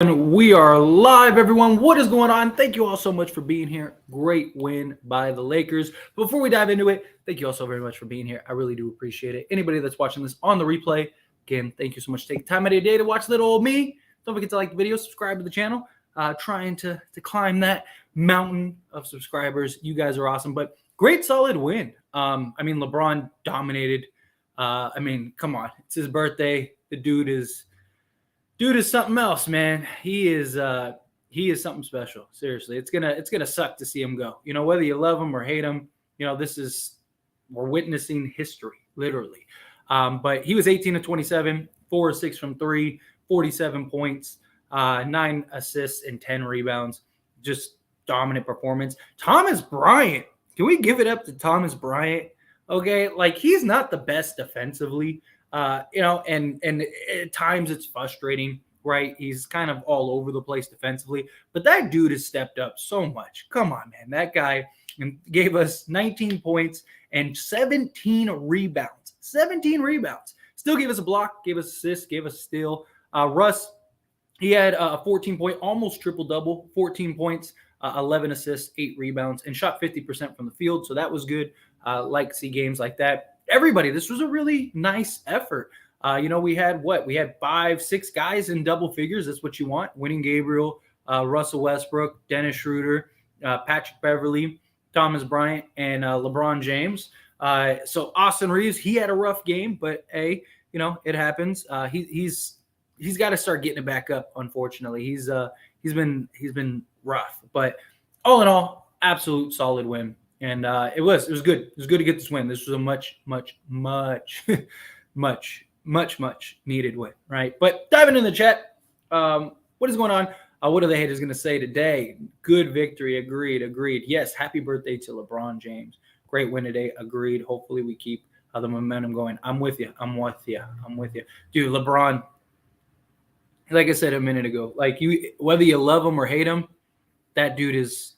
And we are live, everyone. What is going on? Thank you all so much for being here. Great win by the Lakers. Before we dive into it, thank you all so very much for being here. I really do appreciate it. Anybody that's watching this on the replay, again, thank you so much for taking time out of your day to watch little old me. Don't forget to like the video, subscribe to the channel. Trying to climb that mountain of subscribers. You guys are awesome, but great solid win. LeBron dominated. Come on. It's his birthday. The dude is something else, man. He is something special. Seriously, it's gonna suck to see him go. You know, whether you love him or hate him, you know, we're witnessing history, literally. But he was 18 of 27, 4 of 6 from three, 47 points, 9 assists and 10 rebounds. Just dominant performance. Thomas Bryant, can we give it up to Thomas Bryant? Okay, like he's not the best defensively. And at times it's frustrating, right? He's kind of all over the place defensively, but that dude has stepped up so much. Come on, man. That guy gave us 19 points and 17 rebounds. 17 rebounds. Still gave us a block, gave us assists, gave us a steal. Russ, he had a 14-point, almost triple-double, 14 points, 11 assists, 8 rebounds, and shot 50% from the field, so that was good. Like to see games like that. Everybody, this was a really nice effort. We had 5-6 guys in double figures. That's what you want. Winning Gabriel, Russell Westbrook, Dennis Schroeder, Patrick Beverly, Thomas Bryant, and LeBron James. So Austin Reeves, he had a rough game, but hey, it happens. He's got to start getting it back up. Unfortunately, he's been rough, but all in all, absolute solid win. And it was good. It was good to get this win. This was a much needed win, right? But diving in the chat, what is going on? What are the haters going to say today? Good victory. Agreed. Yes, happy birthday to LeBron James. Great win today. Agreed. Hopefully we keep the momentum going. I'm with you. Dude, LeBron, like I said a minute ago, whether you love him or hate him, that dude's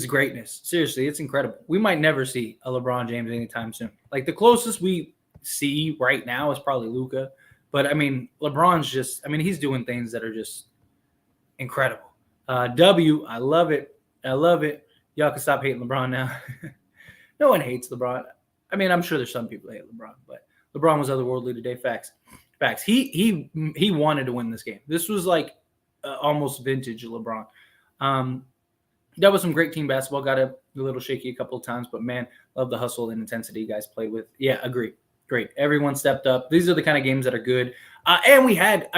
greatness. Seriously, it's incredible. We might never see a LeBron James anytime soon. Like the closest we see right now is probably Luka. But LeBron's he's doing things that are just incredible. W, I love it. Y'all can stop hating LeBron now. No one hates LeBron. I'm sure there's some people that hate LeBron, but LeBron was otherworldly today. Facts. He wanted to win this game. This was like almost vintage LeBron. That was some great team basketball. Got a little shaky a couple of times, but man, love the hustle and intensity you guys played with. Yeah, agree. Great. Everyone stepped up. These are the kind of games that are good. And we had,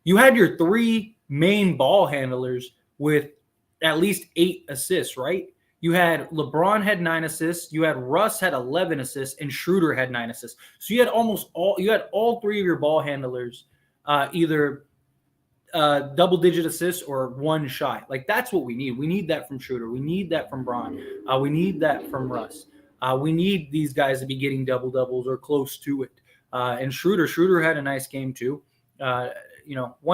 you had your 3 main ball handlers with at least 8 assists, right? You had LeBron had 9 assists. You had Russ had 11 assists, and Schroeder had 9 assists. So you had all 3 of your ball handlers either double-digit assists or 1 shy. Like, that's what we need. We need that from Schroeder. We need that from Bron. We need that from Russ. We need these guys to be getting double-doubles or close to it. And Schroeder had a nice game too. 1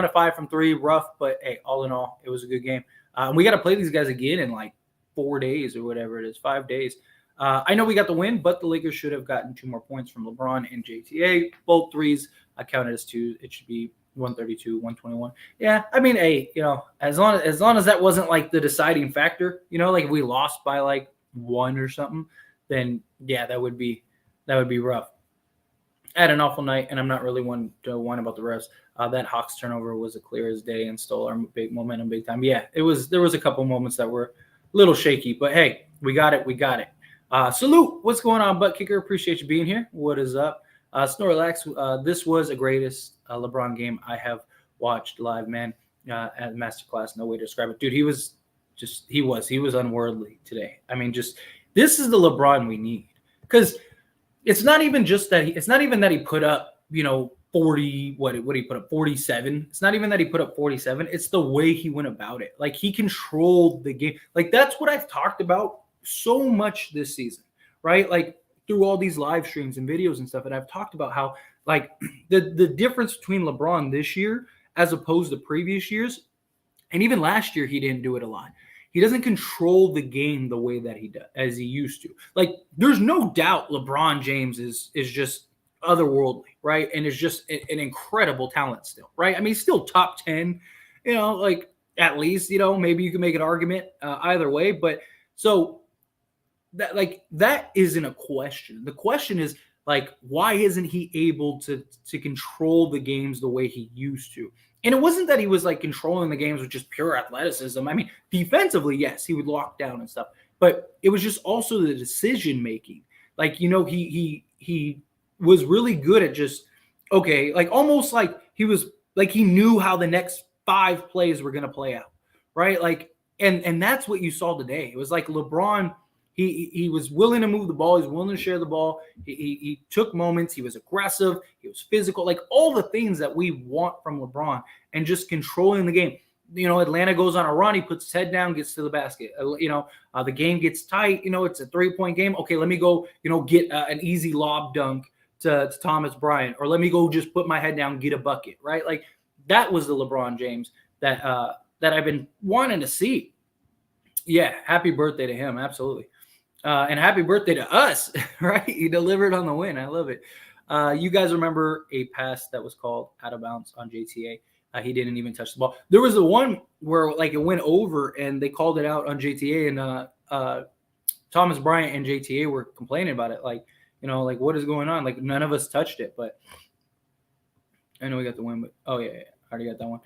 of 5 from 3, rough, but hey, all in all, it was a good game. And we got to play these guys again in like 4 days or whatever it is, 5 days. I know we got the win, but the Lakers should have gotten 2 more points from LeBron and JTA. Both threes counted as 2. It should be 132, 121. Yeah, hey, as long as that wasn't like the deciding factor, like if we lost by like 1 or something, then yeah, that would be rough. I had an awful night, and I'm not really one to whine about the refs. That Hawks turnover was a clear as day and stole our big momentum big time. Yeah, there was a couple moments that were a little shaky, but hey, we got it. Salute. What's going on, Butt Kicker? Appreciate you being here. What is up? Snorlax, this was the greatest LeBron game I have watched live, man. At Masterclass, no way to describe it. Dude, he was unworldly today. This is the LeBron we need. Because it's not even that he put up, 40, what did he put up? 47. It's not even that he put up 47. It's the way he went about it. Like, he controlled the game. Like, that's what I've talked about so much this season, right? Like, through all these live streams and videos and stuff. And I've talked about how, like, the difference between LeBron this year as opposed to previous years, and even last year, he didn't do it a lot. He doesn't control the game the way that he does, as he used to. Like, there's no doubt LeBron James is just otherworldly, right? And is just an incredible talent still, right? I mean, he's still top 10, like at least, maybe you can make an argument either way. But so that isn't a question. The question is like, why isn't he able to control the games the way he used to? And it wasn't that he was like controlling the games with just pure athleticism. I mean, defensively, yes, he would lock down and stuff, but it was just also the decision making. Like, he was really good at just okay, like almost like he was like he knew how the next 5 plays were gonna play out, right? Like, and that's what you saw today. It was like LeBron. He was willing to move the ball. He's willing to share the ball. He took moments. He was aggressive. He was physical. Like all the things that we want from LeBron, and just controlling the game. Atlanta goes on a run. He puts his head down, gets to the basket. The game gets tight. It's a 3-point game. Okay, let me go. Get an easy lob dunk to Thomas Bryant, or let me go just put my head down, get a bucket. Right, like that was the LeBron James that I've been wanting to see. Yeah, happy birthday to him. Absolutely. And happy birthday to us, right? He delivered on the win. I love it. You guys remember a pass that was called out of bounds on JTA? He didn't even touch the ball. There was the one where like it went over and they called it out on JTA, and Thomas Bryant and JTA were complaining about it. Like, like what is going on? Like none of us touched it, but I know we got the win. But I already got that one.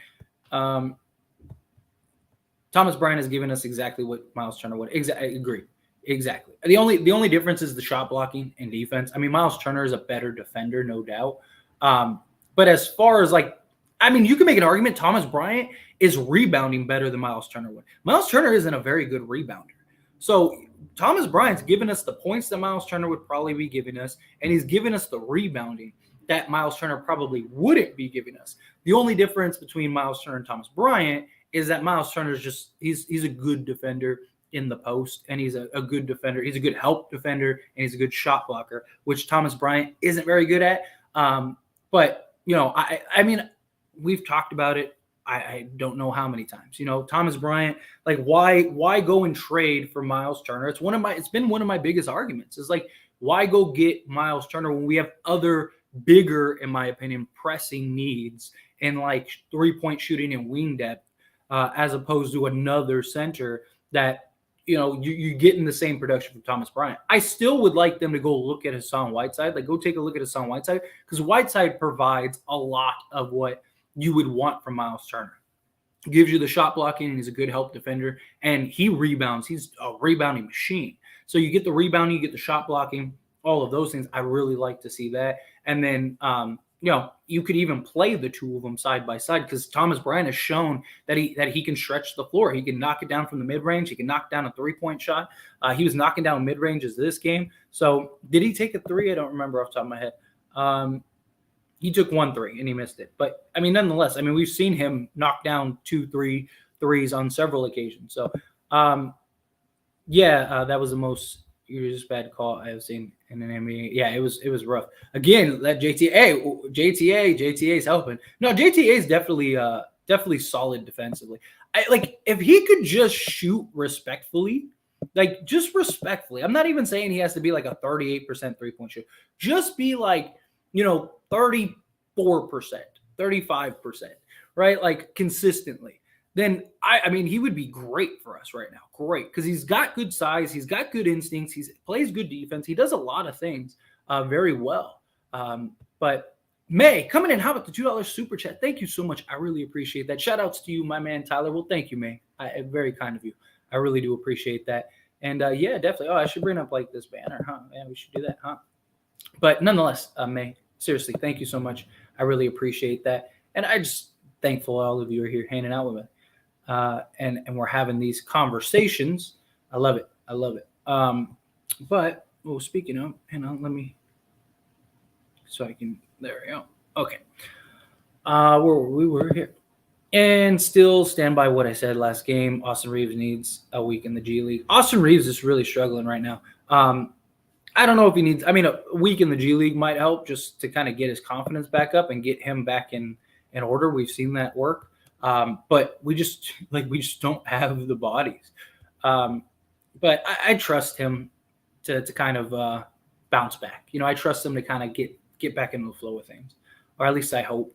Thomas Bryant has given us exactly what Miles Turner would. Agree. Exactly. The only difference is the shot blocking and defense. I mean, Miles Turner is a better defender, no doubt. But as far as you can make an argument Thomas Bryant is rebounding better than Miles Turner would. Miles Turner isn't a very good rebounder. So Thomas Bryant's given us the points that Miles Turner would probably be giving us, and he's given us the rebounding that Miles Turner probably wouldn't be giving us. The only difference between Miles Turner and Thomas Bryant is that Miles Turner is just he's a good defender in the post, and he's a good defender. He's a good help defender, and he's a good shot blocker, which Thomas Bryant isn't very good at. But I mean, we've talked about it. I don't know how many times. Thomas Bryant, like why go and trade for Miles Turner? It's been one of my biggest arguments. Is like, why go get Miles Turner when we have other bigger, in my opinion, pressing needs in like 3-point shooting and wing depth, as opposed to another center that you're getting the same production from Thomas Bryant. I still would like them to go look at Hassan Whiteside. Like, go take a look at Hassan Whiteside, because Whiteside provides a lot of what you would want from Miles Turner. He gives you the shot blocking, and he's a good help defender, and he rebounds. He's a rebounding machine. So you get the rebounding, you get the shot blocking, all of those things. I really like to see that. And then, you could even play the two of them side by side, because Thomas Bryant has shown that he can stretch the floor. He can knock it down from the mid-range. He can knock down a 3-point shot. He was knocking down mid-ranges this game. So did he take a 3? I don't remember off the top of my head. He took 1 3 and he missed it. But, I mean, nonetheless, we've seen him knock down 2-3 threes on several occasions. So, that was the most just bad call I have seen in an NBA. Yeah, it was rough. Again, that JTA is helping. No, JTA is definitely solid defensively. If he could just shoot respectfully, just respectfully. I'm not even saying he has to be like a 38% 3-point shoot. Just be like, 34%, 35%, right? Like consistently. Then he would be great for us right now. Great. Because he's got good size. He's got good instincts. He plays good defense. He does a lot of things very well. But May, coming in, how about the $2 super chat? Thank you so much. I really appreciate that. Shout outs to you, my man, Tyler. Well, thank you, May. Very kind of you. I really do appreciate that. And definitely. Oh, I should bring up like this banner, huh? Yeah, we should do that, huh? But nonetheless, May, seriously, thank you so much. I really appreciate that. And I just thankful all of you are here hanging out with me. And we're having these conversations. I love it. But speaking of, hang on, let me, so I can, there we go. Okay. We were here. And still stand by what I said last game. Austin Reeves needs a week in the G League. Austin Reeves is really struggling right now. I don't know if he needs, a week in the G League might help just to kind of get his confidence back up and get him back in order. We've seen that work. But we just don't have the bodies. But I trust him to kind of bounce back. I trust him to kind of get back into the flow of things, or at least I hope.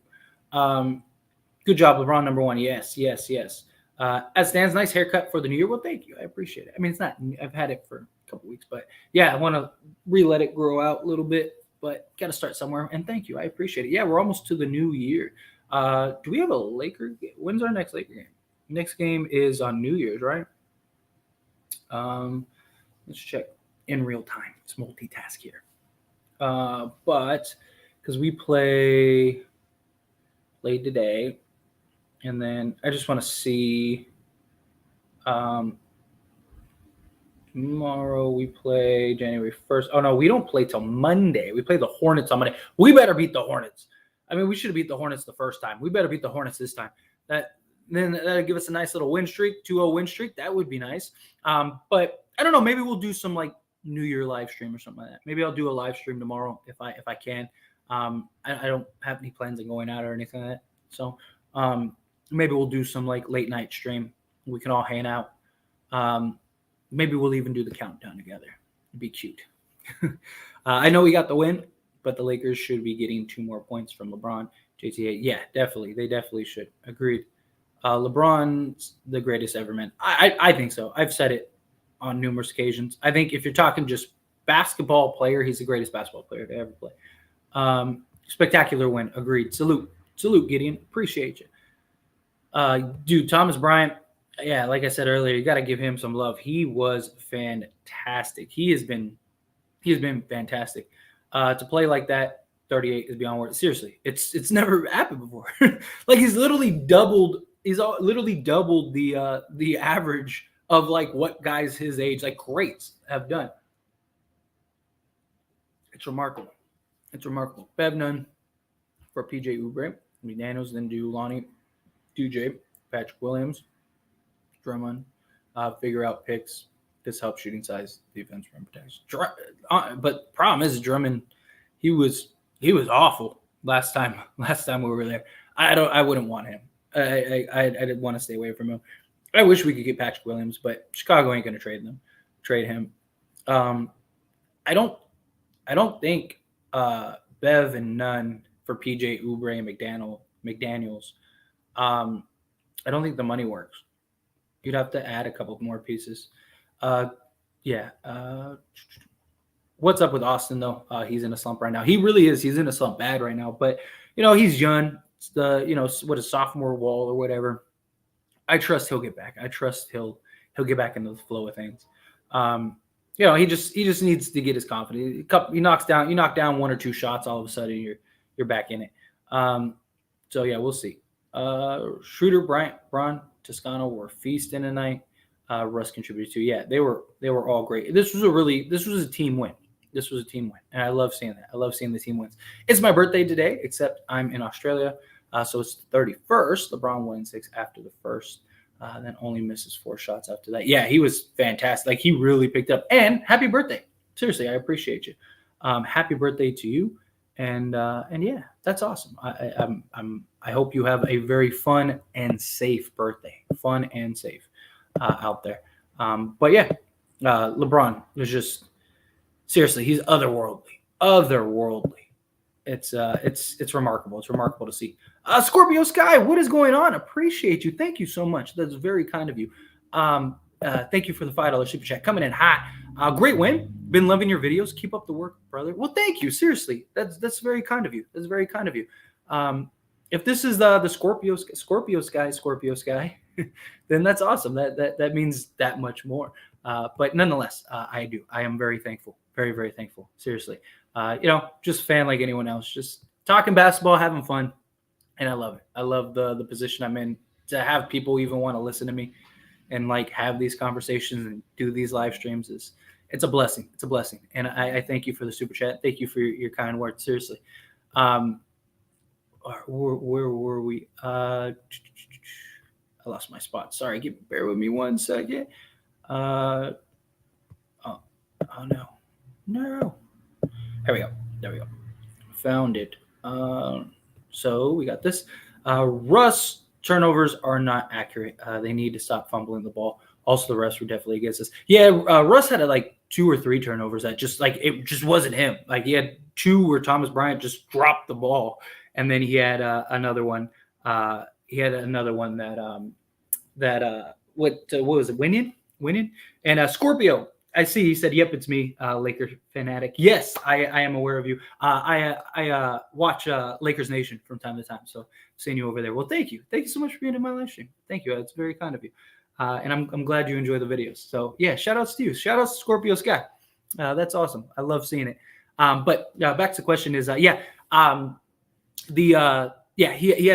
Good job, LeBron. Number one. Yes, yes, yes. As Dan's nice haircut for the new year. Well, thank you. I appreciate it. I mean, it's not. I've had it for a couple weeks, but yeah, I want to let it grow out a little bit. But got to start somewhere. And thank you. I appreciate it. Yeah, we're almost to the new year. Do we have a Laker game? When's our next Laker game? Next game is on New Year's, right? Let's check in real time. It's multitask here. But because we play late today, and then I just want to see. Tomorrow we play January 1st. Oh no, we don't play till Monday. We play the Hornets on Monday. We better beat the Hornets. I mean, we should have beat the Hornets the first time. We better beat the Hornets this time. Then that'll give us a nice little win streak, 2-0 win streak. That would be nice. But I don't know. Maybe we'll do some like New Year live stream or something like that. Maybe I'll do a live stream tomorrow if I can. I don't have any plans on going out or anything like that. So maybe we'll do some like late night stream. We can all hang out. Maybe we'll even do the countdown together. It'd be cute. I know we got the win, but the Lakers should be getting 2 more points from LeBron. JTA, yeah, definitely. They definitely should. Agreed. LeBron's the greatest ever, man. I think so. I've said it on numerous occasions. I think if you're talking just basketball player, he's the greatest basketball player to ever play. Spectacular win. Agreed. Salute, Gideon. Appreciate you. Dude, Thomas Bryant, yeah, like I said earlier, you got to give him some love. He was fantastic. He has been fantastic. To play like that, 38 is beyond words. Seriously, it's never happened before. Like he's literally doubled the average of like what guys his age, like greats, have done. It's remarkable. Bev none for PJ Oubre, McDaniels, then do Lonnie, DJ, Patrick Williams, Drummond, figure out picks. This helps shooting size, defense, rim protection. But problem is Drummond, he was awful last time we were there. I wouldn't want him. I didn't want to stay away from him. I wish we could get Patrick Williams, but Chicago ain't going to trade him. I don't think Bev and none for PJ Oubre and McDaniels. I don't think the money works. You'd have to add a couple more pieces. What's up with Austin though? He's in a slump right now. He really is. He's in a slump bad right now. But he's young. It's the sophomore wall or whatever. I trust he'll get back. I trust he'll get back into the flow of things. He just needs to get his confidence. You knock down 1 or 2 shots, all of a sudden you're back in it. So yeah, we'll see. Schroeder, Bryant, Braun, Toscano were feasting tonight. Russ contributed too. Yeah, they were all great. This was a team win. And I love seeing that. I love seeing the team wins. It's my birthday today, except I'm in Australia. So it's the 31st. LeBron won 6 after the first. Then only misses 4 shots after that. Yeah, he was fantastic. Like he really picked up. And happy birthday. Seriously, I appreciate you. Happy birthday to you. And yeah, that's awesome. I hope you have a very fun and safe birthday. Fun and safe out there. But yeah, LeBron was just seriously, he's otherworldly. It's remarkable. It's remarkable to see. Scorpio Sky, what is going on? Appreciate you. Thank you so much. That's very kind of you. Thank you for the $5 super chat. Coming in hot. Great win. Been loving your videos. Keep up the work, brother. Well, thank you. Seriously, that's very kind of you. That's very kind of you. If this is the Scorpio Sky, then that's awesome. That means that much more. But nonetheless, I am very thankful. Very, very thankful. Seriously. Just fan like anyone else. Just talking basketball, having fun. And I love it. I love the position I'm in to have people even want to listen to me and like have these conversations and do these live streams it's a blessing. It's a blessing. And I thank you for the super chat. Thank you for your kind words. Seriously. Where were we? I lost my spot. Sorry. Bear with me 1 second. Oh no. No. There we go. Found it. So we got this. Russ turnovers are not accurate. They need to stop fumbling the ball Also, the rest were definitely against us. Yeah, Russ had like 2 or 3 turnovers that just like it just wasn't him. Like he had 2 where Thomas Bryant just dropped the ball, and then he had another one. That what was it? Winning, and Scorpio. I see. He said, "Yep, it's me, Laker fanatic." Yes, I am aware of you. I watch Lakers Nation from time to time, so seeing you over there. Well, thank you so much for being in my live stream. Thank you. It's very kind of you, and I'm glad you enjoy the videos. So yeah, shout outs to you. Shout outs to Scorpio Sky. That's awesome. I love seeing it. But back to the question is he had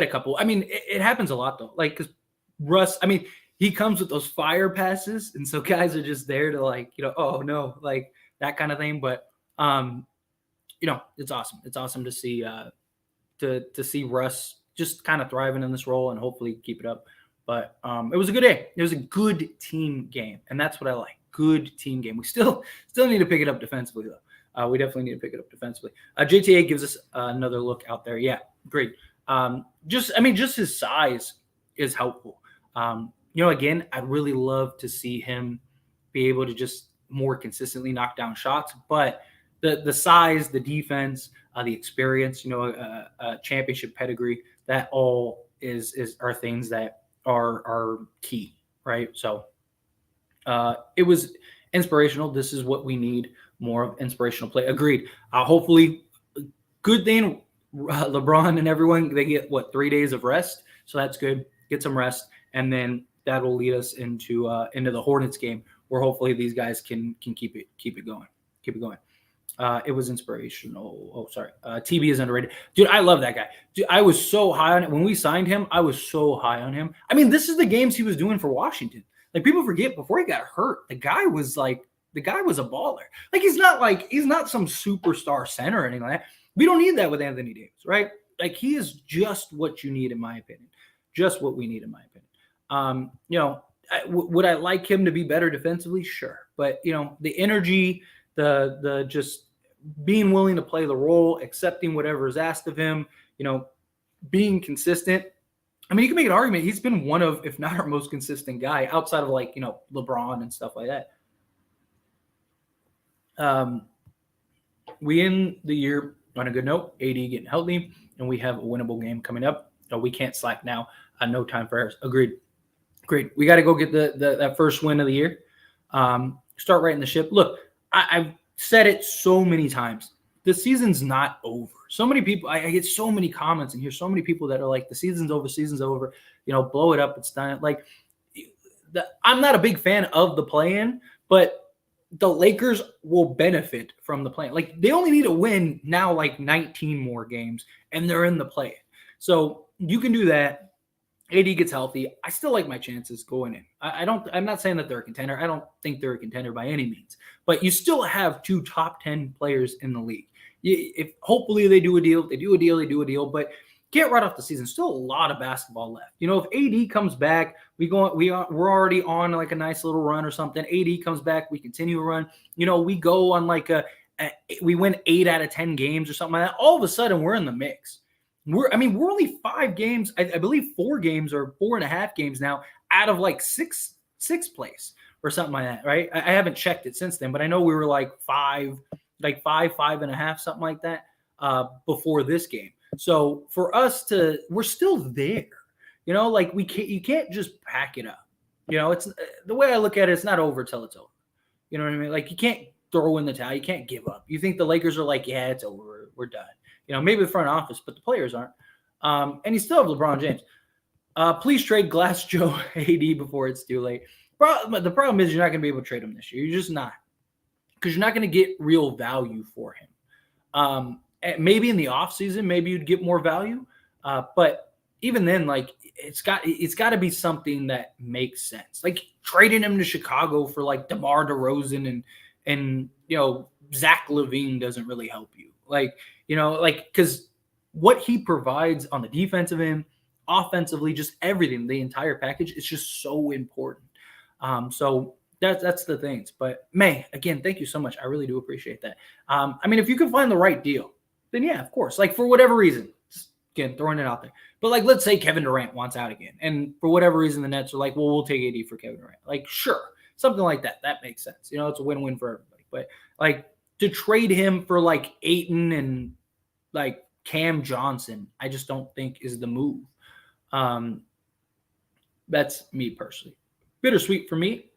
a couple. I mean, it happens a lot though. Like because Russ, I mean, he comes with those fire passes, and so guys are just there to like, oh no, like that kind of thing. But it's awesome. It's awesome to see to see Russ just kind of thriving in this role and hopefully keep it up. But it was a good day. It was a good team game, and that's what I like. Good team game. We still need to pick it up defensively though. We definitely need to pick it up defensively. JTA gives us another look out there. Yeah, great. Just his size is helpful. Again, I'd really love to see him be able to just more consistently knock down shots, but the size, the defense, the experience, championship pedigree, that all are things that are key, right? So it was inspirational. This is what we need, more of inspirational play. Agreed. Hopefully, good thing LeBron and everyone, they get 3 days of rest, so that's good. Get some rest, and then that will lead us into the Hornets game, where hopefully these guys can keep it going. It was inspirational. Oh, sorry. TB is underrated. Dude, I love that guy. Dude, I was so high on it. When we signed him, I was so high on him. I mean, this is the games he was doing for Washington. Like, people forget, before he got hurt, the guy was a baller. Like, he's not some superstar center or anything like that. We don't need that with Anthony Davis, right? Like, he is just what you need, in my opinion. Just what we need, in my opinion. Would I like him to be better defensively? Sure. But, the energy, the just being willing to play the role, accepting whatever is asked of him, being consistent. I mean, you can make an argument. He's been one of, if not our most consistent guy, outside of LeBron and stuff like that. We end the year on a good note, AD getting healthy, and we have a winnable game coming up. So we can't slack now. No time for errors. Agreed. Great. We got to go get that first win of the year. Start writing the ship. Look, I've said it so many times. The season's not over. So many people, I get so many comments and hear so many people that are like, the season's over, blow it up, it's done. Like, I'm not a big fan of the play-in, but the Lakers will benefit from the play-in. Like, they only need to win now like 19 more games, and they're in the play-in. So you can do that. AD gets healthy. I still like my chances going in. I'm not saying that they're a contender. I don't think they're a contender by any means. But you still have 2 top 10 players in the league. If hopefully they do a deal, they do a deal. But get right off the season. Still a lot of basketball left. If AD comes back, we're already on like a nice little run or something. AD comes back, we continue to run. We go on like we win 8 out of 10 games or something like that. All of a sudden, we're in the mix. We're only 5 games. I believe 4 games or 4.5 games now out of like sixth place or something like that, right? I haven't checked it since then, but I know we were like 5.5, something like that before this game. So for us we're still there, you can't just pack it up. It's the way I look at it. It's not over till it's over. You know what I mean? Like, you can't throw in the towel. You can't give up. You think the Lakers are like, yeah, it's over. We're done. Maybe the front office, but the players aren't. And you still have LeBron James. Please trade Glass Joe AD before it's too late. The problem is you're not going to be able to trade him this year. You're just not. Because you're not going to get real value for him. Maybe in the offseason, maybe you'd get more value. But even then, like, it's got to be something that makes sense. Like, trading him to Chicago for like DeMar DeRozan and Zach LaVine doesn't really help you. Because what he provides on the defensive end, offensively, just everything, the entire package, is just so important. So that's the things. But May, again, thank you so much. I really do appreciate that. If you can find the right deal, then yeah, of course. Like, for whatever reason, just, again, throwing it out there. But like, let's say Kevin Durant wants out again, and for whatever reason, the Nets are like, well, we'll take AD for Kevin Durant. Like, sure. something like that. That makes sense. It's a win-win for everybody. But like to trade him for like Ayton and like Cam Johnson, I just don't think is the move. That's me personally. Bittersweet for me.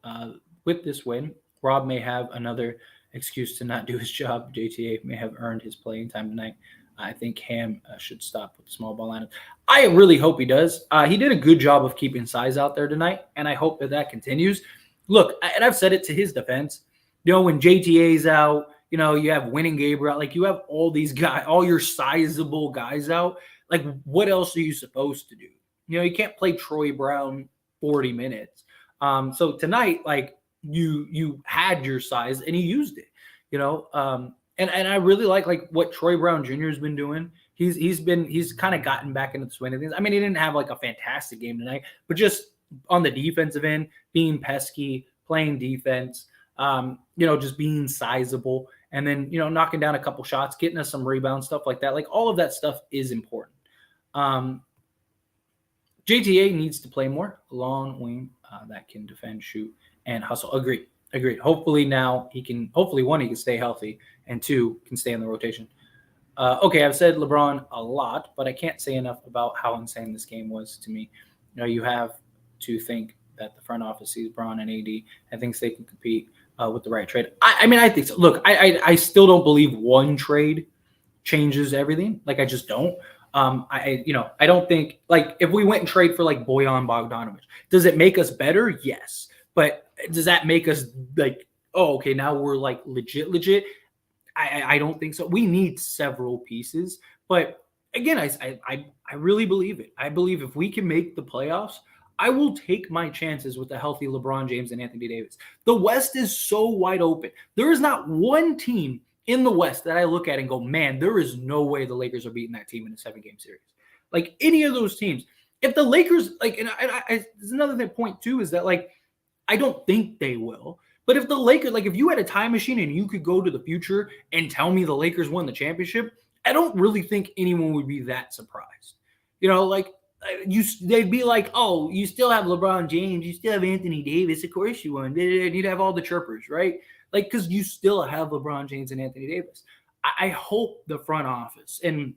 With this win, Rob may have another excuse to not do his job. JTA may have earned his playing time tonight. I think Ham should stop with the small ball lineup. I really hope he does. He did a good job of keeping size out there tonight, and I hope that continues. Look, and I've said it to his defense. When JTA's out, you have Winning Gabriel, like you have all these guys, all your sizable guys out. Like, what else are you supposed to do? You can't play Troy Brown 40 minutes. So tonight, like you had your size and you used it. And I really like what Troy Brown Jr. has been doing. He's kind of gotten back into the swing of things. I mean, he didn't have like a fantastic game tonight, but just on the defensive end, being pesky, playing defense, just being sizable, and then knocking down a couple shots, getting us some rebounds, stuff like that. Like all of that stuff is important. JTA needs to play more long wing that can defend, shoot, and hustle. Agreed. Hopefully now he can. Hopefully one, he can stay healthy, and two, can stay in the rotation. Okay, I've said LeBron a lot, but I can't say enough about how insane this game was to me. You have to think that the front office sees Bron and AD and thinks they can compete with the right trade. I mean, I think so. Look, I still don't believe one trade changes everything. Like, I just don't. I don't think, like, if we went and trade for like Bojan Bogdanovic, does it make us better? Yes. But does that make us like, oh, okay, now we're like legit? I don't think so. We need several pieces. But again, I really believe it. I believe if we can make the playoffs, I will take my chances with the healthy LeBron James and Anthony Davis. The West is so wide open. There is not one team in the West that I look at and go, man, there is no way the Lakers are beating that team in a 7-game series. Like any of those teams. If the Lakers, like, and there's another point too, is that like, I don't think they will. But if the Lakers, like if you had a time machine and you could go to the future and tell me the Lakers won the championship, I don't really think anyone would be that surprised. Like they'd be like, oh, you still have LeBron James, you still have Anthony Davis, of course you won. You'd have all the chirpers, right? Like, because you still have LeBron James and Anthony Davis. I hope the front office, and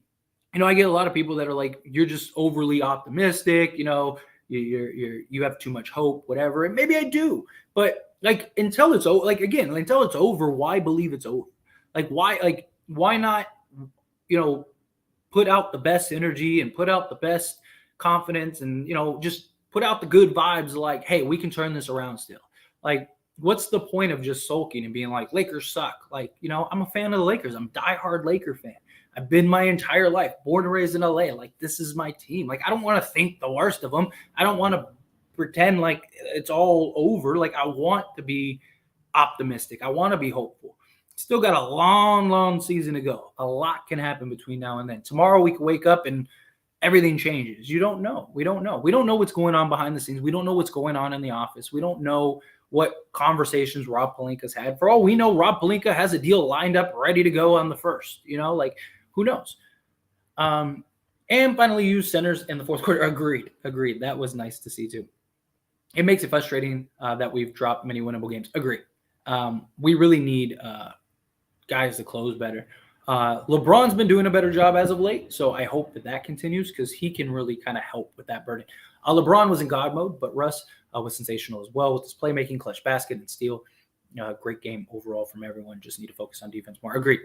I get a lot of people that are like, you're just overly optimistic, you have too much hope, whatever. And maybe I do, but like until it's over, until it's over, why believe it's over? Like why not, put out the best energy and put out the best confidence and just put out the good vibes. Like, hey, we can turn this around still. Like, what's the point of just sulking and being like, Lakers suck? Like, I'm a fan of the Lakers. I'm a diehard Laker fan. I've been my entire life, born and raised in LA. Like, this is my team. Like, I don't want to think the worst of them. I don't want to pretend like it's all over. Like, I want to be optimistic. I want to be hopeful. Still got a long, long season to go. A lot can happen between now and then. Tomorrow we can wake up and everything changes. You don't know. We don't know. We don't know what's going on behind the scenes. We don't know what's going on in the office. We don't know what conversations Rob Pelinka's had. For all we know, Rob Pelinka has a deal lined up, ready to go on the first. Like, who knows? And finally, use centers in the fourth quarter. Agreed. That was nice to see too. It makes it frustrating that we've dropped many winnable games. Agreed. We really need guys to close better. LeBron's been doing a better job as of late, so I hope that continues because he can really kind of help with that burden. LeBron was in God mode, but Russ was sensational as well with his playmaking, clutch basket, and steal. Great game overall from everyone. Just need to focus on defense more. Agreed.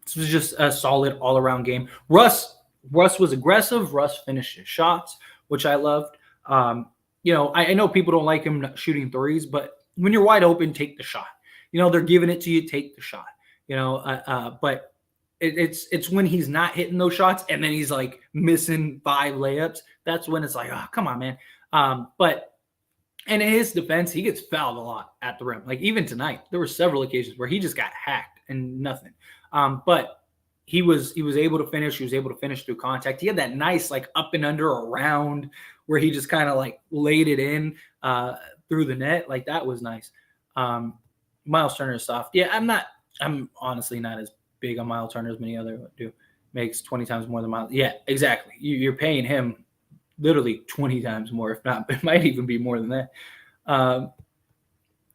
This was just a solid all-around game. Russ was aggressive. Russ finished his shots, which I loved. I know people don't like him shooting threes, but when you're wide open, take the shot. They're giving it to you, take the shot. But it's when he's not hitting those shots and then he's like missing 5 layups. That's when it's like, oh, come on, man. And in his defense, he gets fouled a lot at the rim. Like even tonight, there were several occasions where he just got hacked and nothing. But he was able to finish. He was able to finish through contact. He had that nice like up and under around where he just kind of like laid it in through the net. Like that was nice. Miles Turner is soft. Yeah, I'm honestly not as big on Miles Turner as many other do. Makes 20 times more than Miles. Yeah, exactly. You're paying him literally 20 times more, if not, it might even be more than that.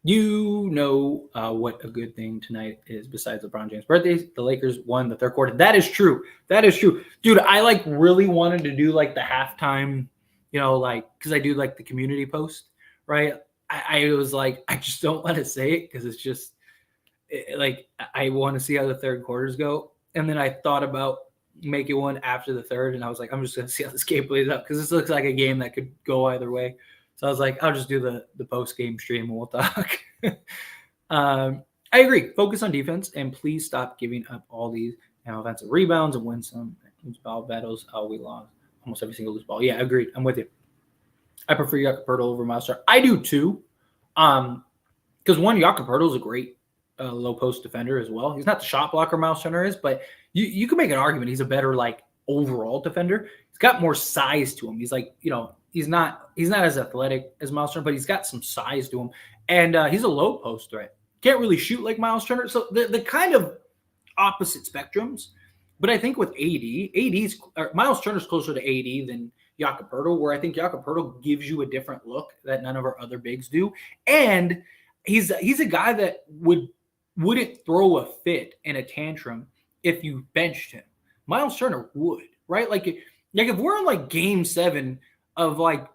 You know what a good thing tonight is besides LeBron James' birthdays. The Lakers won the third quarter. That is true. That is true. Dude, I like really wanted to do like the halftime, like because I do like the community post, right? I was like, I just don't want to say it because it's just like I want to see how the third quarters go. And then I thought about making one after the third, and I was like, I'm just gonna see how this game plays out because this looks like a game that could go either way. So I was like, I'll just do the post game stream and we'll talk. I agree. Focus on defense and please stop giving up all these offensive rebounds and win some ball battles. We lost almost every single loose ball. Yeah, agreed. I'm with you. I prefer Jakob over Miles Turner. I do too. Because one, Jakob is a great low post defender as well. He's not the shot blocker Miles Turner is, but you can make an argument he's a better like overall defender. He's got more size to him. He's like, he's not as athletic as Miles Turner, but he's got some size to him. And he's a low post threat. Can't really shoot like Miles Turner. So the kind of opposite spectrums. But I think with Miles Turner's closer to AD than Jakob where I think Jakob gives you a different look that none of our other bigs do. And he's a guy that wouldn't throw a fit in a tantrum if you benched him. Miles Turner would, right? Like if we're in like game 7 of like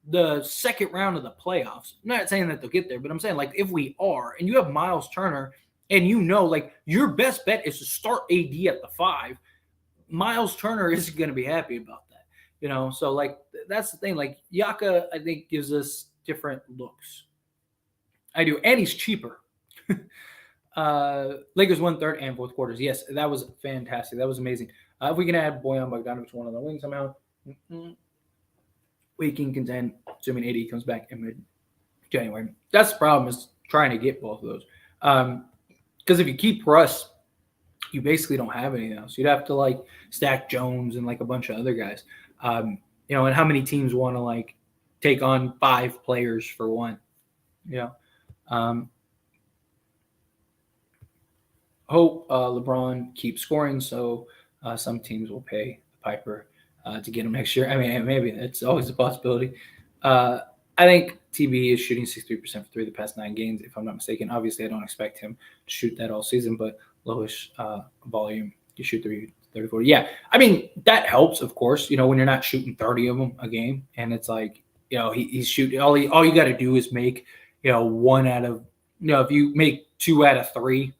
the second round of the playoffs, I'm not saying that they'll get there, but I'm saying like if we are and you have Miles Turner and like your best bet is to start AD at the 5, Miles Turner isn't going to be happy about that, so like that's the thing. Like Yaka, I think gives us different looks. I do, and he's cheaper. Lakers won third and fourth quarters. Yes, that was fantastic. That was amazing. If we can add Bojan Bogdanovic one on the wing somehow, we can contend, assuming AD comes back in mid-January. That's the problem, is trying to get both of those. Because if you keep Russ, you basically don't have anything else. You'd have to like stack Jones and like a bunch of other guys. And how many teams want to like take on 5 players for one? Hope LeBron keeps scoring, so some teams will pay the piper to get him next year. I mean, maybe it's always a possibility. I think TB is shooting 63% for 3 of the past 9 games, if I'm not mistaken. Obviously, I don't expect him to shoot that all season, but lowish volume, you shoot 30, 40. Yeah, I mean, that helps, of course, when you're not shooting 30 of them a game, and it's like, he's shooting, all you got to do is make, 1 out of, if you make 2 out of 3,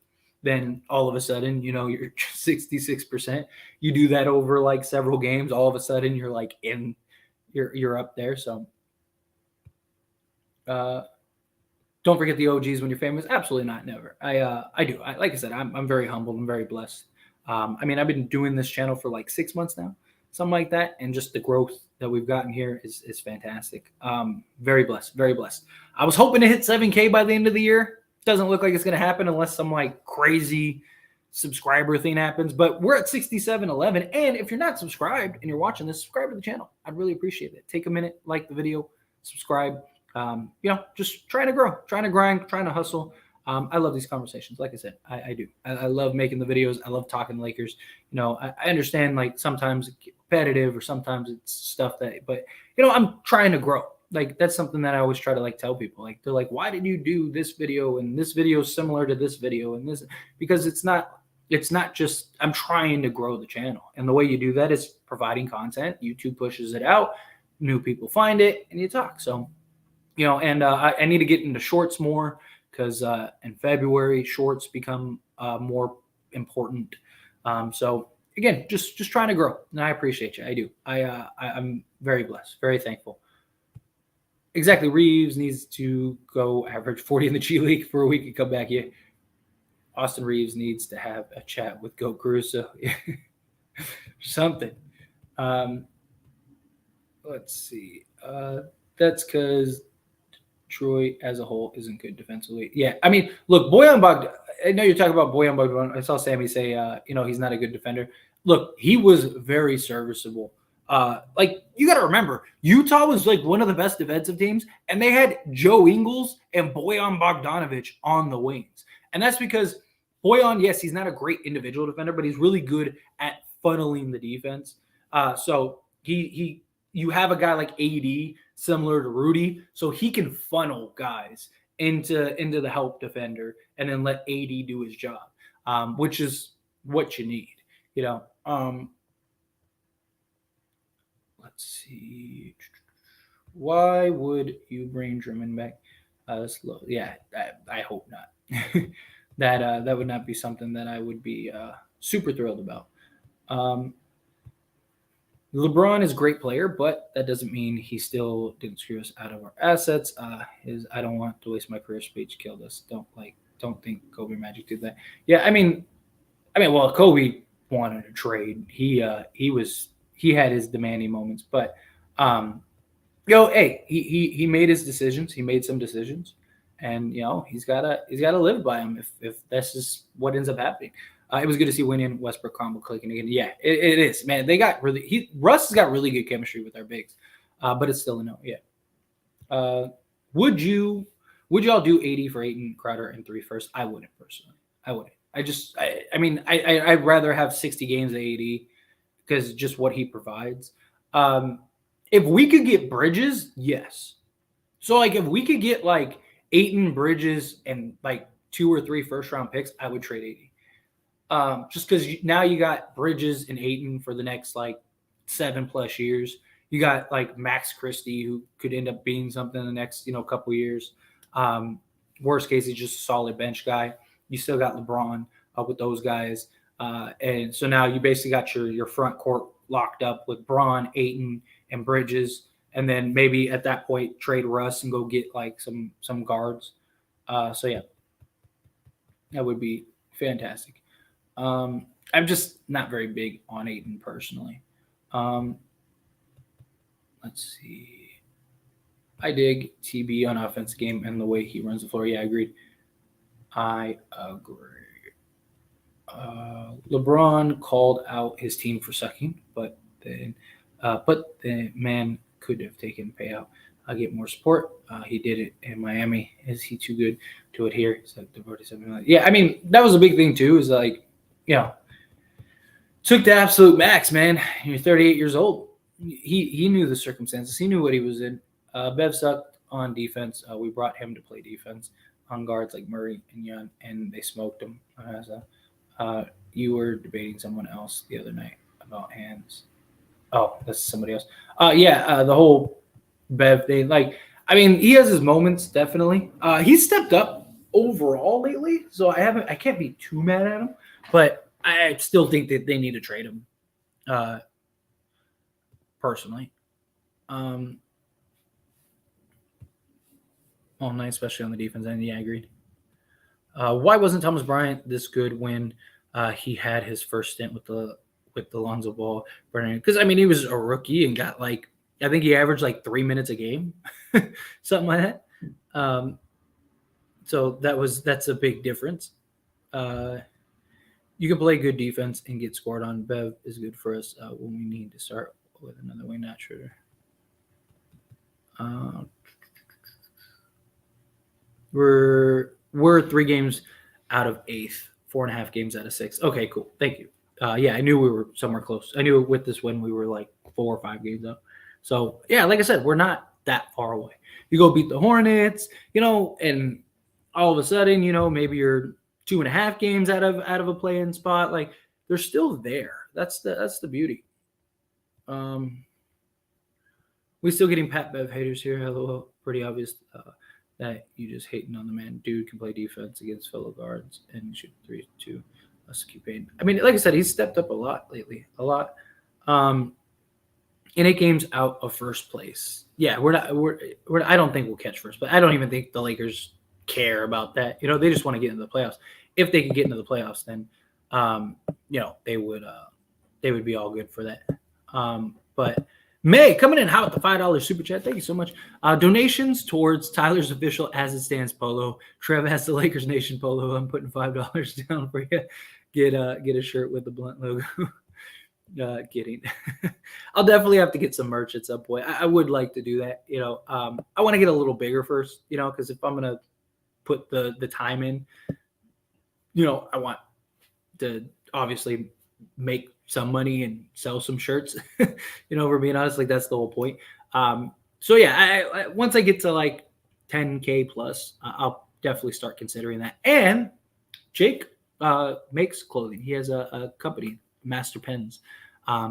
then all of a sudden, you're 66%. You do that over like several games, all of a sudden you're like you're up there. So don't forget the OGs when you're famous. Absolutely not, never. I do. Like I said, I'm very humbled. I'm very blessed. I mean, I've been doing this channel for like 6 months now, something like that, and just the growth that we've gotten here is fantastic. Very blessed, very blessed. I was hoping to hit 7K by the end of the year. Doesn't look like it's going to happen unless some like crazy subscriber thing happens, but we're at 6711. And if you're not subscribed and you're watching this, subscribe to the channel. I'd really appreciate it. Take a minute, like the video, subscribe. Just trying to grow, trying to grind, trying to hustle. I love these conversations. Like I said, I do. I love making the videos. I love talking Lakers. I understand like sometimes it's competitive or sometimes it's stuff that, but I'm trying to grow. Like that's something that I always try to like tell people. Like they're like, why did you do this video and this video is similar to this video and this? Because it's not just, I'm trying to grow the channel, and the way you do that is providing content. YouTube pushes it out, new people find it, and you talk. So and I need to get into shorts more because in February shorts become more important. So again, just trying to grow, and I appreciate you. I do. I'm very blessed, very thankful. Exactly. Reeves needs to go average 40 in the G League for a week and come back here. Austin Reeves needs to have a chat with Goat Caruso. Something. Let's see. That's because Detroit as a whole isn't good defensively. Yeah. I mean, look, Bojan Bogdanovic, I know you're talking about Bojan Bogdanovic. I saw Sammy say, he's not a good defender. Look, he was very serviceable. Like you got to remember, Utah was like one of the best defensive teams, and they had Joe Ingles and Bojan Bogdanovic on the wings. And that's because Bojan, yes, he's not a great individual defender, but he's really good at funneling the defense. So you have a guy like AD, similar to Rudy, so he can funnel guys into the help defender, and then let AD do his job, which is what you need. You know, let's see. Why would you bring Drummond back? Yeah, I hope not. That would not be something that I would be super thrilled about. Um, LeBron is a great player, but that doesn't mean he still didn't screw us out of our assets. I don't want to waste my career. Speech killed us. Don't think Kobe Magic did that. Yeah, well, Kobe wanted a trade. He had his demanding moments, but hey, he made his decisions. He made some decisions, and he's gotta live by them if this is what ends up happening. It was good to see Winnie and Westbrook combo clicking again. Yeah, it is, man. They got Russ has got really good chemistry with our bigs, but it's still a no. Yeah. Uh, would y'all do 80 for Aiton, Crowder, and 3 first? I wouldn't personally. I wouldn't. I'd rather have 60 games at 80 because just what he provides. If we could get Bridges, yes. So like if we could get like Aiton, Bridges, and like 2 or 3 first round picks, I would trade 80. Just because now you got Bridges and Aiton for the next like 7+ years. You got like Max Christie, who could end up being something in the next couple years. Worst case, he's just a solid bench guy. You still got LeBron with those guys, and so now you basically got your front court locked up with Braun, Aiton, and Bridges, and then maybe at that point trade Russ and go get like some guards. So yeah, that would be fantastic. I'm just not very big on Aiton personally. Let's see. I dig TB on offense game and the way he runs the floor. Yeah, agreed. I agree. LeBron called out his team for sucking, but the man could have taken payout. Get more support. He did it in Miami. Is he too good to adhere? He's like devoted something. Yeah, that was a big thing too. Is like, took the absolute max, man. You're 38 years old. He knew the circumstances. He knew what he was in. Bev sucked on defense. We brought him to play defense on guards like Murray and Young, and they smoked him. You were debating someone else the other night about hands. Oh, that's somebody else. The whole Bev thing. Like, he has his moments, definitely. He's stepped up overall lately, so I can't be too mad at him. But I still think that they need to trade him, personally. All night, especially on the defense end. Yeah, I agreed. Why wasn't Thomas Bryant this good when he had his first stint with the Lonzo Ball? Because he was a rookie and got I think he averaged 3 minutes a game, something like that. So that's a big difference. You can play good defense and get scored on. Bev is good for us when we need to start with another wing not shooter. We're 3 games out of 8th, 4.5 games out of 6. Okay, cool. Thank you. Yeah, I knew we were somewhere close. I knew with this win we were 4 or 5 games up. So yeah, like I said, we're not that far away. You go beat the Hornets, and all of a sudden, maybe you're 2.5 games out of a play-in spot. They're still there. That's the beauty. We still getting Pat Bev haters here. Hello, pretty obvious that you just hating on the man. Dude can play defense against fellow guards and shoot 3-2. Let's keep paying. Like I said, he's stepped up a lot lately. A lot. In 8 games out of first place. Yeah, we're I don't think we'll catch first, but I don't even think the Lakers care about that. They just want to get into the playoffs. If they can get into the playoffs, then they would be all good for that. But May coming in hot with the $5 super chat. Thank you so much. Donations towards Tyler's official As It Stands polo. Trev has the Lakers Nation polo. I'm putting $5 down for you. Get a shirt with the Blunt logo. Kidding. I'll definitely have to get some merch at some point. I would like to do that. I want to get a little bigger first. Because if I'm gonna put the time in, I want to obviously make some money and sell some shirts. We're being honest, that's the whole point. So yeah, I once I get to 10K plus, I'll definitely start considering that. And Jake makes clothing. He has a company, Master Pens.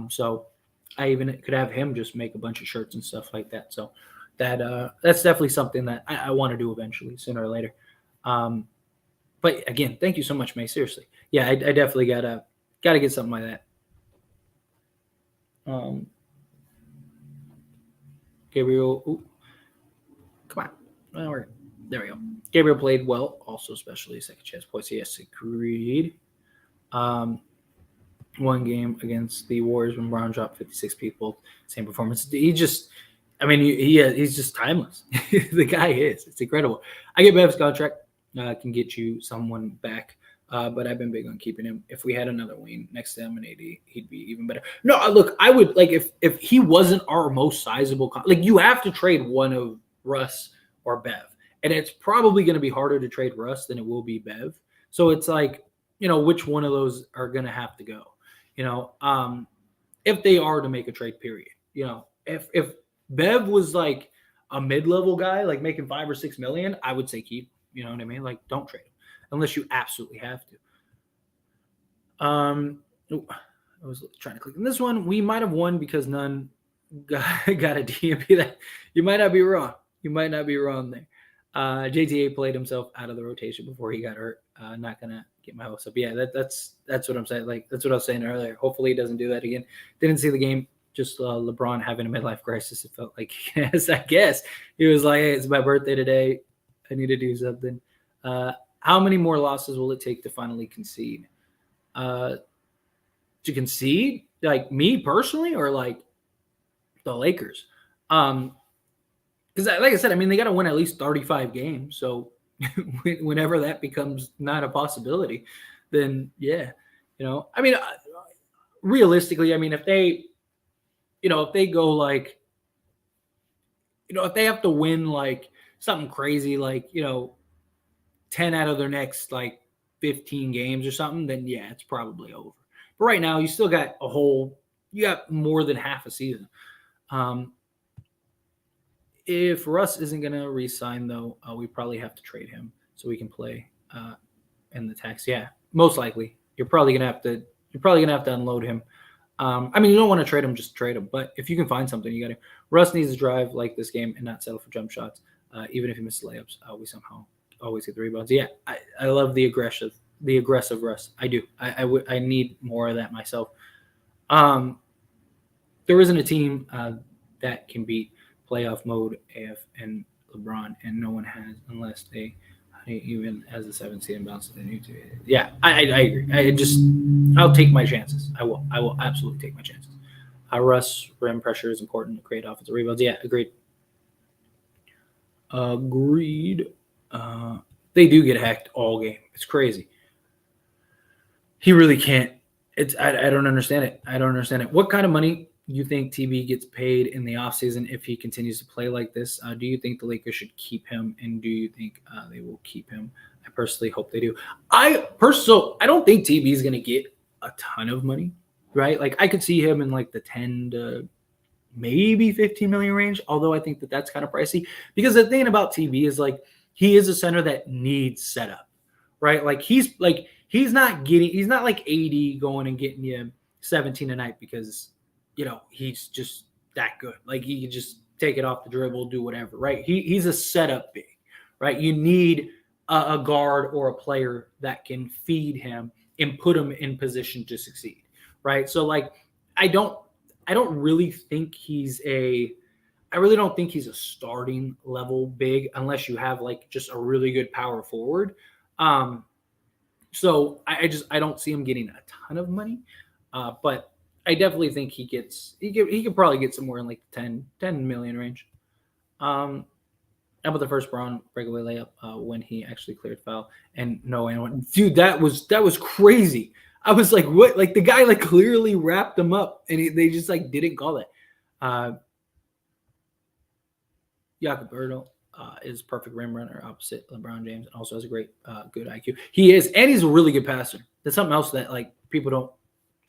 So I even could have him just make a bunch of shirts and stuff like that. So that's definitely something that I want to do eventually, sooner or later. But again, thank you so much, May. Seriously, yeah, I definitely gotta get something like that. Gabriel, ooh, come on, there we go. Gabriel played well, also especially second chance points. Yes, agreed. One game against the Warriors when Brown dropped 56 people, same performance. He just, I mean, he's just timeless. The guy is. It's incredible. I get Bev's contract. Can get you someone back. But I've been big on keeping him. If we had another wing next to him and AD, he'd be even better. No, look, I would like if he wasn't our most sizable, like you have to trade one of Russ or Bev, and it's probably going to be harder to trade Russ than it will be Bev. So it's like, which one of those are going to have to go? If they are to make a trade, period. If Bev was like a mid-level guy, like making $5 or $6 million, I would say keep. You know what I mean? Like, don't trade him unless you absolutely have to. I was trying to click on this one. We might have won because none got a DMP. That you might not be wrong. You might not be wrong there. JTA played himself out of the rotation before he got hurt. Not gonna get my hopes up. Yeah, that's what I'm saying. Like that's what I was saying earlier. Hopefully he doesn't do that again. Didn't see the game. Just LeBron having a midlife crisis. It felt like yes, I guess he was like, "Hey, it's my birthday today. I need to do something." How many more losses will it take to finally concede? To concede, like me personally, or like the Lakers? Because, like I said, I mean they got to win at least 35 games. So whenever that becomes not a possibility, then yeah, I mean, realistically, I mean if they go like, if they have to win like something crazy, like 10 out of their next like 15 games or something, then yeah, it's probably over. But right now, you got more than half a season. If Russ isn't going to re-sign, though, we probably have to trade him so we can play in the tax. Yeah, most likely. You're probably gonna have to unload him. I mean, you don't want to trade him, just trade him. But if you can find something, you got to. Russ needs to drive like this game and not settle for jump shots. Even if he misses layups, we somehow always get the rebounds. Yeah, I love the aggressive Russ. I do. I need more of that myself. There isn't a team that can beat playoff mode AF and LeBron, and no one has unless they even as the 7th seed and bounce to the new two. Yeah, I agree. I'll take my chances. I will absolutely take my chances. Russ rim pressure is important to create offensive rebounds. Yeah, agreed. They do get hacked all game. It's crazy. He really can't. I don't understand it. What kind of money you think TB gets paid in the offseason if he continues to play like this? Do you think the Lakers should keep him, and do you think they will keep him? I personally hope they do. I don't think TB is going to get a ton of money, right? Like I could see him in like the 10 to maybe 15 million range, although I think that that's kind of pricey because the thing about TB is like he is a center that needs setup, right? Like he's not like AD going and getting you 17 a night because he's just that good. Like he can just take it off the dribble, do whatever, right? He's a setup big, right? You need a guard or a player that can feed him and put him in position to succeed, right? So like I don't really think he's a starting level big unless you have like just a really good power forward. So I don't see him getting a ton of money, but I definitely think he could probably get somewhere in like 10 million range. How about the first Braun breakaway layup when he actually cleared foul and no one, dude, that was crazy. I was like, what? Like the guy like clearly wrapped him up and they just like didn't call that. Jakob Ertl is perfect rim runner opposite LeBron James and also has a great good IQ. He is, and he's a really good passer. That's something else that like people don't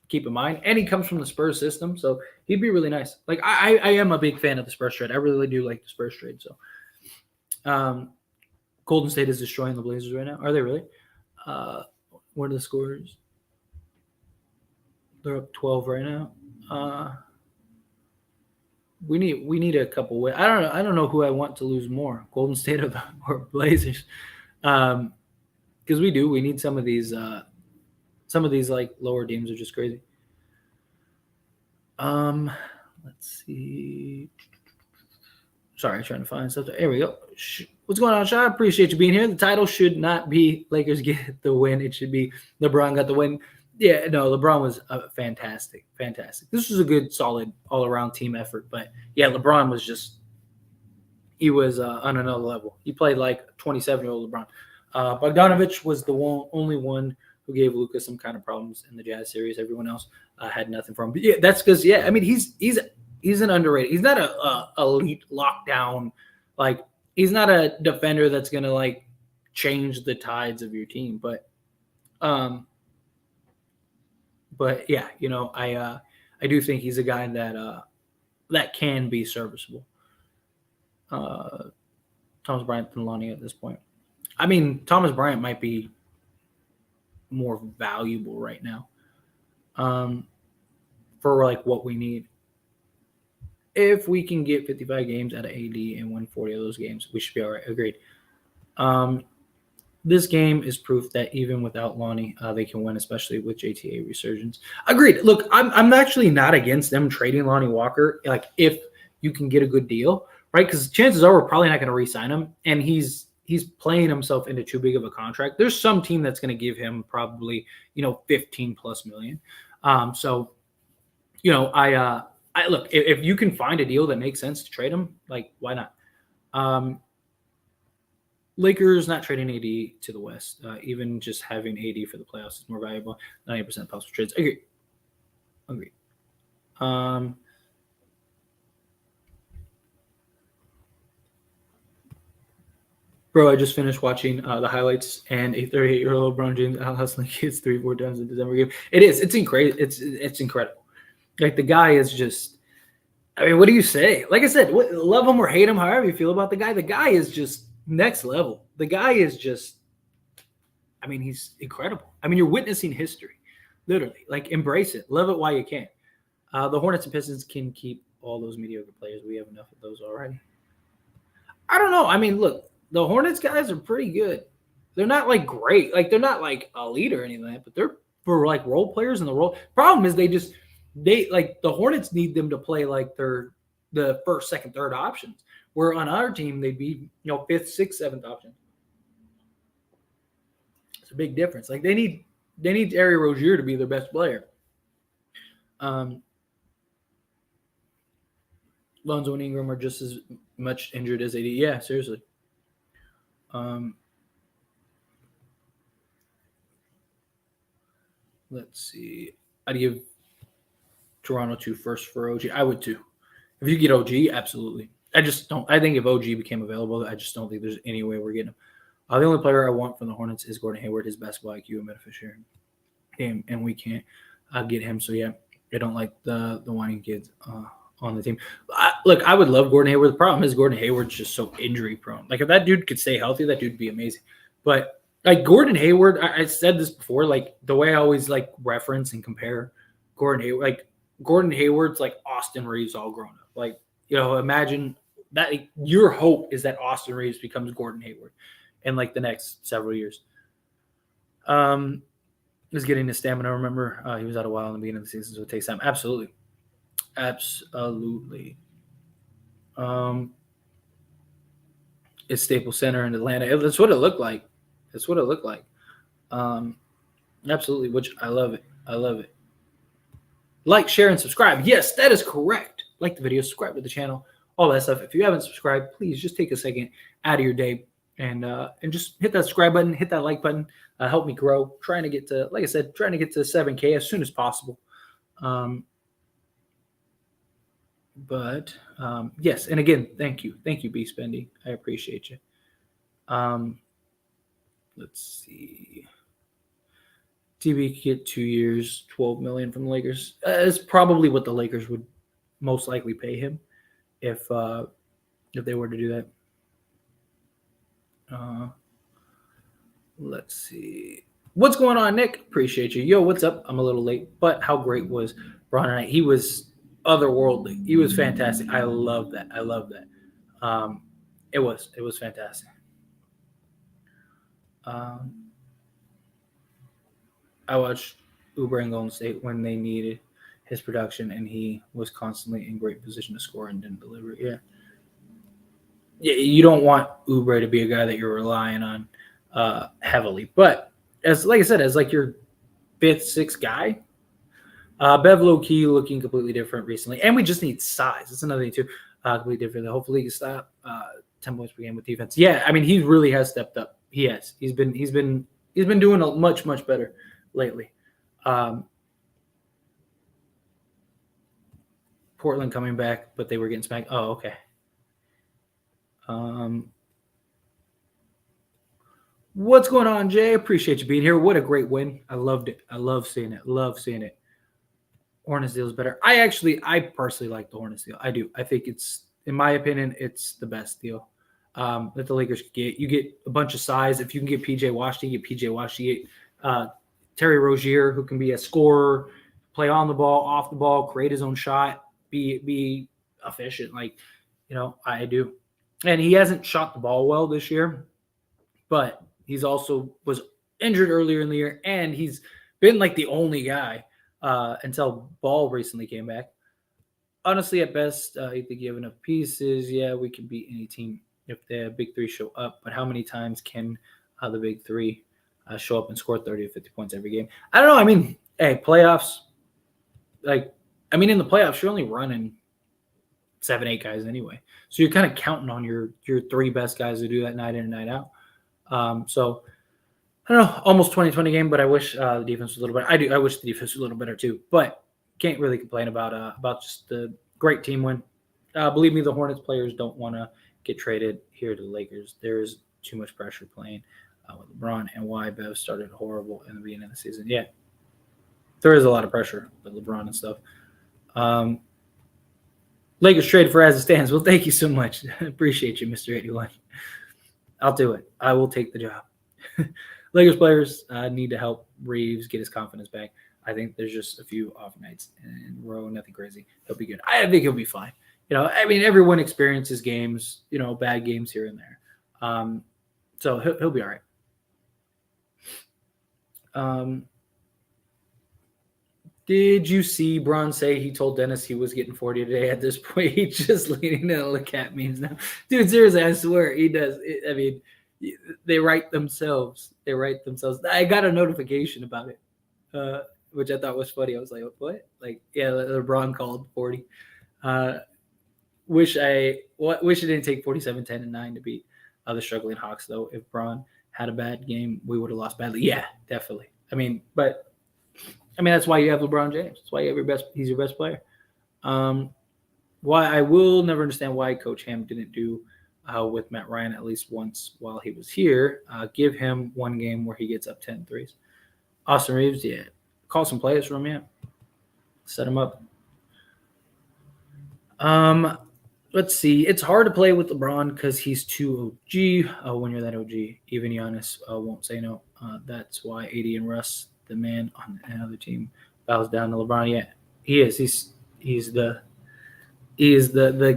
keep in mind. And he comes from the Spurs system, so he'd be really nice. Like I am a big fan of the Spurs trade. I really do like the Spurs trade. So Golden State is destroying the Blazers right now. Are they really? What are the scores? They're up 12 right now. We need a couple wins. I don't know who I want to lose more, Golden State or Blazers, because we need some of these like lower teams are just crazy. Let's see. Sorry, trying to find something. There we go. What's going on, Sean? I appreciate you being here. The title should not be Lakers get the win. It should be LeBron got the win. Yeah, no, LeBron was fantastic. This was a good, solid, all-around team effort. But, yeah, LeBron was just – he was on another level. He played like 27-year-old LeBron. Bogdanovich was the only one who gave Luka some kind of problems in the Jazz series. Everyone else had nothing for him. But, yeah, that's because, yeah, I mean, he's an underrated – he's not a elite lockdown – like, he's not a defender that's going to, like, change the tides of your team. But yeah, you know, I do think he's a guy that can be serviceable. Thomas Bryant than Lonnie at this point. I mean, Thomas Bryant might be more valuable right now for like what we need. If we can get 55 games out of AD and win 40 of those games, we should be all right. Agreed. This game is proof that even without Lonnie, they can win, especially with JTA resurgence. Agreed. Look, I'm actually not against them trading Lonnie Walker, like if you can get a good deal, right? Because chances are we're probably not going to re-sign him, and he's playing himself into too big of a contract. There's some team that's going to give him probably 15+ million. So I look, if you can find a deal that makes sense to trade him, like why not? Lakers not trading AD to the West, even just having AD for the playoffs is more valuable. 90% possible trades. Agree. Bro, I just finished watching the highlights, and a 38-year-old LeBron James out-hustling kids 3-4 times in December game. It's incredible. It's incredible. Like, the guy is just – I mean, what do you say? Like I said, love him or hate him, however you feel about the guy is just next level. The guy is just – I mean, he's incredible. I mean, you're witnessing history, literally. Like, embrace it. Love it while you can. The Hornets and Pistons can keep all those mediocre players. We have enough of those already. I don't know. I mean, look, the Hornets guys are pretty good. They're not, like, great. Like, they're not, like, elite or anything like that, but they're for, like, role players in the role. Problem is the Hornets need them to play like they're the first, second, third options. Where on our team they'd be, fifth, sixth, seventh option. It's a big difference. Like they need Terry Rozier to be their best player. Lonzo and Ingram are just as much injured as AD. Yeah, seriously. Let's see. I'd give Toronto 2 first for OG. I would too. If you get OG, absolutely. I just don't. I think if OG became available, I just don't think there's any way we're getting him. The only player I want from the Hornets is Gordon Hayward. His basketball IQ and beneficiary game, and we can't get him. So yeah, I don't like the whining kids on the team. Look, I would love Gordon Hayward. The problem is Gordon Hayward's just so injury prone. Like if that dude could stay healthy, that dude would be amazing. But like Gordon Hayward, I said this before. Like the way I always like reference and compare Gordon Hayward, like Gordon Hayward's like Austin Reeves all grown up. Like imagine that your hope is that Austin Reeves becomes Gordon Hayward in like the next several years. Is getting his stamina. Remember, he was out a while in the beginning of the season, so it takes time. Absolutely. It's Staples Center in Atlanta. That's what it looked like. Absolutely, which I love it. Like, share, and subscribe. Yes, that is correct. Like the video, subscribe to the channel, all that stuff. If you haven't subscribed, please just take a second out of your day and just hit that subscribe button, hit that like button. Help me grow. Trying to get to 7K as soon as possible. But yes, and again, thank you, B Spendy. I appreciate you. Let's see. TB could get 2 years, $12 million from the Lakers. It's probably what the Lakers would most likely pay him if they were to do that. Let's see. What's going on, Nick? Appreciate you. Yo, what's up? I'm a little late, but how great was Braun tonight? He was otherworldly. He was fantastic. I love that. I love that. It was fantastic. I watched Uber and Golden State when they needed his production, and he was constantly in great position to score and didn't deliver. Yeah, you don't want Uber to be a guy that you're relying on heavily. But as like I said, as like your fifth, sixth guy, Bev low key looking completely different recently, and we just need size. That's another thing too. Completely different. Hopefully, he can stop 10 points per game with defense. Yeah, I mean, he really has stepped up. He has. He's been doing a much better lately. Portland coming back, but they were getting smacked. Oh, okay. What's going on, Jay? Appreciate you being here. What a great win. I loved it. I love seeing it. Love seeing it. Hornets deal is better. I personally like the Hornets deal. I do. I think it's, in my opinion, it's the best deal that the Lakers could get. You get a bunch of size. If you can get PJ Washington, you get PJ Washington. You get Terry Rozier, who can be a scorer, play on the ball, off the ball, create his own shot, be efficient. Like, I do. And he hasn't shot the ball well this year, but he's also was injured earlier in the year, and he's been like the only guy until Ball recently came back. Honestly, at best, you think you have enough pieces. Yeah, we can beat any team if the big three show up. But how many times can the big three show up and score 30 to 50 points every game? I don't know. I mean, hey, playoffs. In the playoffs, you're only running 7, 8 guys anyway. So you're kind of counting on your 3 best guys to do that night in and night out. So I don't know, almost 2020 game, but I wish the defense was a little better. I wish the defense was a little better too, but can't really complain about just the great team win. Believe me, the Hornets players don't want to get traded here to the Lakers. There is too much pressure playing with LeBron, and why Bev started horrible in the beginning of the season. Yeah, there is a lot of pressure with LeBron and stuff. Lakers traded for as it stands. Well, thank you so much. Appreciate you, Mr. 81. I'll do it. I will take the job. Lakers players need to help Reeves get his confidence back. I think there's just a few off nights in a row, nothing crazy. He'll be good. I think he'll be fine. Everyone experiences games, bad games here and there. So he'll be all right. Did you see Bron say he told Dennis he was getting 40 today? At this point, he's just leading to the cat memes now. Dude, seriously, I swear he does. They write themselves. I got a notification about it, which I thought was funny. I was like, what? Like, yeah, LeBron called 40. Wish it didn't take 47, 10, and 9 to beat the struggling Hawks, though. If Bron had a bad game, we would have lost badly. Yeah, definitely. That's why you have LeBron James. That's why you have he's your best player. Why I will never understand why Coach Ham didn't do with Matt Ryan at least once while he was here. Give him one game where he gets up 10 threes. Austin Reeves, yeah. Call some plays from him, yeah. Set him up. Let's see. It's hard to play with LeBron because he's too OG. When you're that OG, even Giannis won't say no. That's why AD and Russ, the man on another team, bows down to LeBron. Yeah, he is. He's the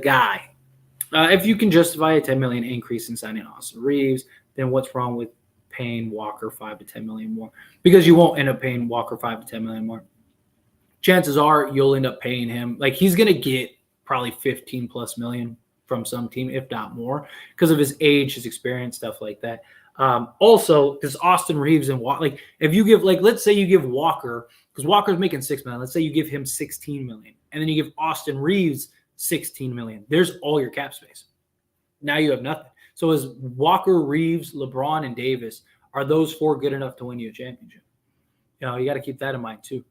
guy. If you can justify a $10 million increase in signing Austin Reeves, then what's wrong with paying Walker $5 to $10 million more? Because you won't end up paying Walker $5 to $10 million more. Chances are you'll end up paying him, like, he's going to get probably 15 plus million from some team, if not more, because of his age, his experience, stuff like that. Also, because Austin Reeves and Walker, if you give, let's say you give Walker, because Walker's making $6 million, let's say you give him $16 million, and then you give Austin Reeves $16 million. There's all your cap space. Now you have nothing. So is Walker, Reeves, LeBron, and Davis, are those 4 good enough to win you a championship? You got to keep that in mind too.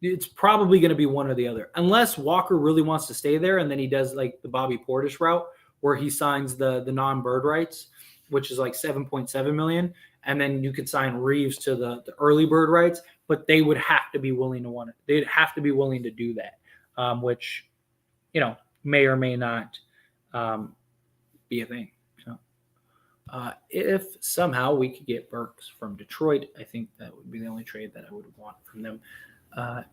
It's probably going to be one or the other, unless Walker really wants to stay there, and then he does the Bobby Portis route where he signs the non-bird rights, which is $7.7 million, and then you could sign Reeves to the early bird rights, but they would have to be willing to want it. They'd have to be willing to do that, which may or may not be a thing. So, If somehow we could get Burks from Detroit, I think that would be the only trade that I would want from them.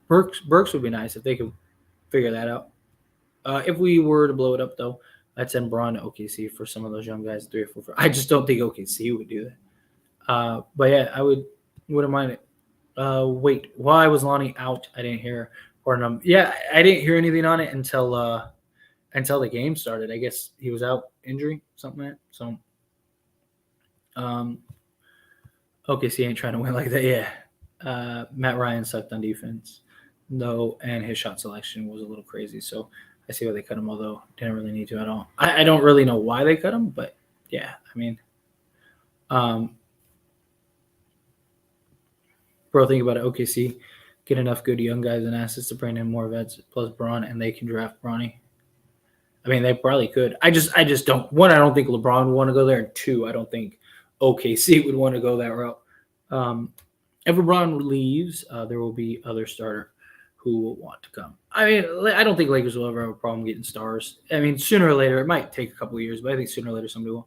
Burks would be nice if they could figure that out. If we were to blow it up, though, I'd send Braun to OKC for some of those young guys, 3 or 4. I just don't think OKC would do that. But yeah, wouldn't mind it. Wait, why was Lonnie out? I didn't hear. Or yeah, I didn't hear anything on it until the game started. I guess he was out injury, something like that. So, OKC ain't trying to win like that. Yeah, Matt Ryan sucked on defense, though, and his shot selection was a little crazy. So I see why they cut him, although didn't really need to at all. I don't really know why they cut him, but yeah, I mean, bro, think about it. OKC get enough good young guys and assets to bring in more vets plus Braun, and they can draft Bronny. I mean, they probably could. I just don't. One, I don't think LeBron would want to go there, and two, I don't think OKC would want to go that route. If LeBron leaves, there will be other starter who will want to come. I mean, I don't think Lakers will ever have a problem getting stars. I mean, sooner or later, it might take a couple of years, but I think sooner or later somebody will.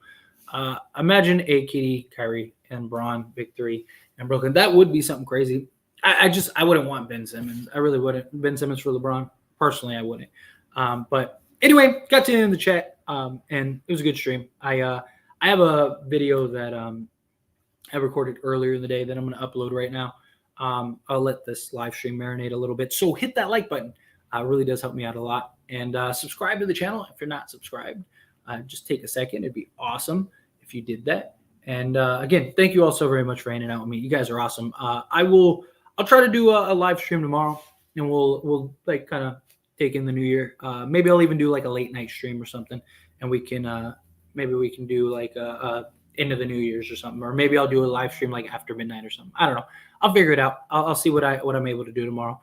Imagine a KD, Kyrie, and Braun victory in Brooklyn. That would be something crazy. I wouldn't want Ben Simmons. I really wouldn't. Ben Simmons for LeBron. Personally, I wouldn't. But anyway, got to the end of the chat, and it was a good stream. I have a video that I recorded earlier in the day that I'm going to upload right now. I'll let this live stream marinate a little bit. So hit that like button. It really does help me out a lot. And subscribe to the channel if you're not subscribed. Just take a second. It'd be awesome if you did that. And again, thank you all so very much for hanging out with me. You guys are awesome. I'll try to do a live stream tomorrow, and we'll like kind of take in the new year. Maybe I'll even do like a late night stream or something, and we can maybe we can do like a into the New Year's or something, or maybe I'll do a live stream like after midnight or something. I don't know. I'll figure it out. I'll see what I'm able to do tomorrow.